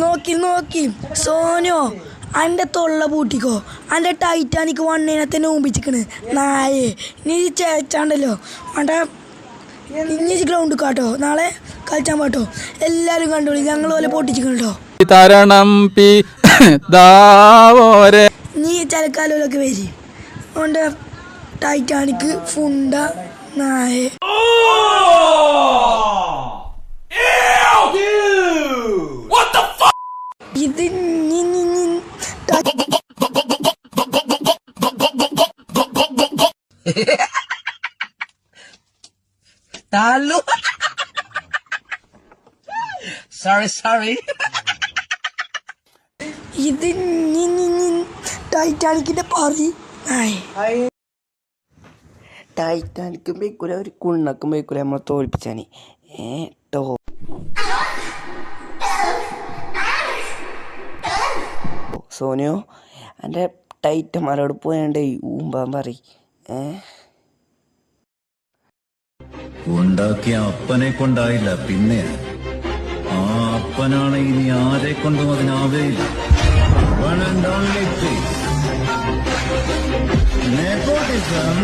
നോക്കി സോനോ അൻ്റെ തൊള്ള പൂട്ടിക്കോ. അൻ്റെ ടൈറ്റാനിക് വണ്ണേനെ തന്നെ ഊമ്പിച്ചിക്കണ് നായേ. നീ ചേച്ചാണ്ടല്ലോ വേണ്ട. ഇനി ഗ്രൗണ്ട് കാട്ടോ, നാളെ കളിച്ചാൻ പാട്ടോ. എല്ലാവരും കണ്ടോളി, ഞങ്ങൾ പോലെ പൊട്ടിച്ചിക്കണോ. നീ ചലക്കാലൊക്കെ വരി. അതുകൊണ്ട് ടൈറ്റാനിക് ഫുണ്ട നായേ. ഇത് Talo. Sorry. ഇത് ടൈറ്റാനിക്കിന്റെ പറി. ടൈറ്റാനിക്കും ബേക്കൂല, ഒരു കുണ്ണക്കും ബേക്കൂല നമ്മളെ തോൽപ്പിച്ചാണ് ഏട്ടോ. സോനിയോ എൻ്റെ ടൈറ്റന്മാരോട് പോയാണ്ടേ ഊമ്പാൻ പറ. ഉണ്ടാക്കിയ അപ്പനെ കൊണ്ടായില്ല, പിന്നെ ആ അപ്പനാണ് ഇനി ആരെ കൊണ്ടും അതിനാവേയില്ല. Nepotism